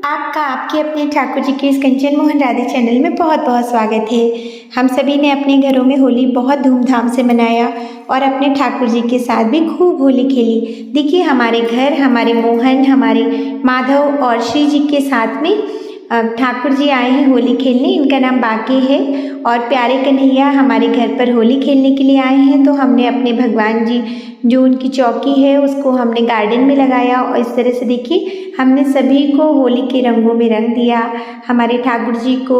आपका आपके अपने ठाकुर जी के इस कंचन मोहन राधे चैनल में बहुत बहुत स्वागत है। हम सभी ने अपने घरों में होली बहुत धूमधाम से मनाया और अपने ठाकुर जी के साथ भी खूब होली खेली। देखिए हमारे घर, हमारे मोहन, हमारे माधव और श्री जी के साथ में ठाकुर जी आए हैं होली खेलने। इनका नाम बाके है और प्यारे कन्हैया हमारे घर पर होली खेलने के लिए आए हैं। तो हमने अपने भगवान जी जो उनकी चौकी है उसको हमने गार्डन में लगाया और इस तरह से देखिए हमने सभी को होली के रंगों में रंग दिया। हमारे ठाकुर जी को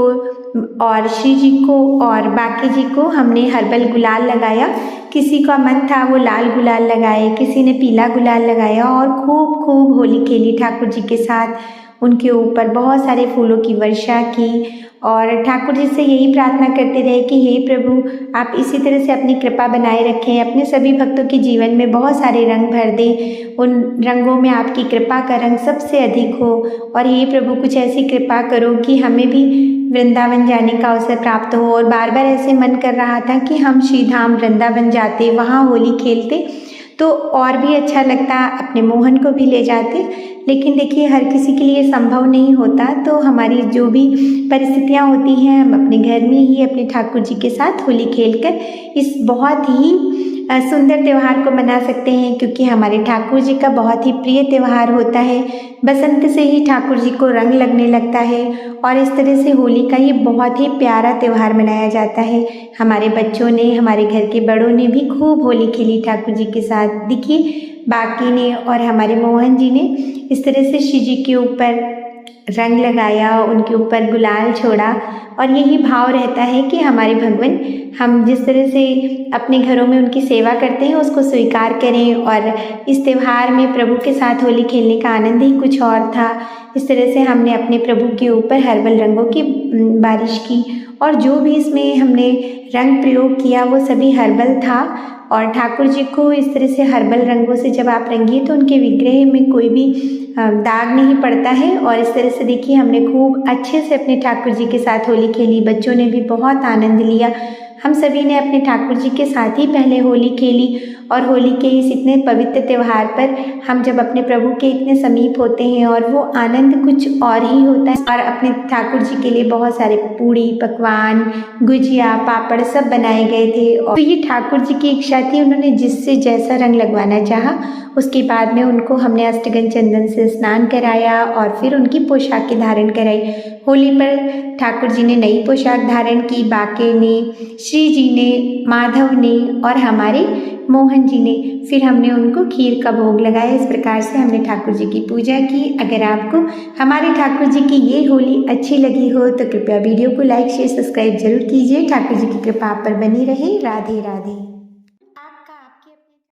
और श्री जी को और बाके जी को हमने हर्बल गुलाल लगाया। किसी का मन था वो लाल गुलाल लगाए, किसी ने पीला गुलाल लगाया और खूब खूब होली खेली ठाकुर जी के साथ। उनके ऊपर बहुत सारे फूलों की वर्षा की और ठाकुर जी से यही प्रार्थना करते रहे कि हे प्रभु आप इसी तरह से अपनी कृपा बनाए रखें, अपने सभी भक्तों के जीवन में बहुत सारे रंग भर दें, उन रंगों में आपकी कृपा का रंग सबसे अधिक हो। और हे प्रभु कुछ ऐसी कृपा करो कि हमें भी वृंदावन जाने का अवसर प्राप्त हो। और बार बार ऐसे मन कर रहा था कि हम श्री धाम वृंदावन जाते, वहाँ होली खेलते तो और भी अच्छा लगता, अपने मोहन को भी ले जाते। लेकिन देखिए हर किसी के लिए संभव नहीं होता, तो हमारी जो भी परिस्थितियाँ होती हैं हम अपने घर में ही अपने ठाकुर जी के साथ होली खेलकर इस बहुत ही सुंदर त्यौहार को मना सकते हैं। क्योंकि हमारे ठाकुर जी का बहुत ही प्रिय त्यौहार होता है। बसंत से ही ठाकुर जी को रंग लगने लगता है और इस तरह से होली का ये बहुत ही प्यारा त्यौहार मनाया जाता है। हमारे बच्चों ने, हमारे घर के बड़ों ने भी खूब होली खेली ठाकुर जी के साथ। देखिए बाकी ने और हमारे मोहन जी ने इस तरह से श्री जी के ऊपर रंग लगाया, उनके ऊपर गुलाल छोड़ा और यही भाव रहता है कि हमारे भगवान हम जिस तरह से अपने घरों में उनकी सेवा करते हैं उसको स्वीकार करें। और इस त्यौहार में प्रभु के साथ होली खेलने का आनंद ही कुछ और था। इस तरह से हमने अपने प्रभु के ऊपर हर्बल रंगों की बारिश की और जो भी इसमें हमने रंग प्रयोग किया वो सभी हर्बल था। और ठाकुर जी को इस तरह से हर्बल रंगों से जब आप रंगिए तो उनके विग्रह में कोई भी दाग नहीं पड़ता है। और इस तरह से देखिए हमने खूब अच्छे से अपने ठाकुर जी के साथ होली खेली, बच्चों ने भी बहुत आनंद लिया। हम सभी ने अपने ठाकुर जी के साथ ही पहले होली खेली और होली के इस इतने पवित्र त्यौहार पर हम जब अपने प्रभु के इतने समीप होते हैं और वो आनंद कुछ और ही होता है। और अपने ठाकुर जी के लिए बहुत सारे पूड़ी, पकवान, गुजिया, पापड़ सब बनाए गए थे। और तो ये ठाकुर जी की इच्छा थी, उन्होंने जिससे जैसा रंग लगवाना चाहा। उसके बाद में उनको हमने अष्टगंध चंदन से स्नान कराया और फिर उनकी पोशाकें धारण कराई। होली पर ठाकुर जी ने नई पोशाक धारण की, बाके ने, श्री जी ने, माधव ने और हमारे मोहन जी ने। फिर हमने उनको खीर का भोग लगाया। इस प्रकार से हमने ठाकुर जी की पूजा की। अगर आपको हमारे ठाकुर जी की ये होली अच्छी लगी हो तो कृपया वीडियो को लाइक, शेयर, सब्सक्राइब जरूर कीजिए। ठाकुर जी की कृपा आप पर बनी रहे। राधे राधे।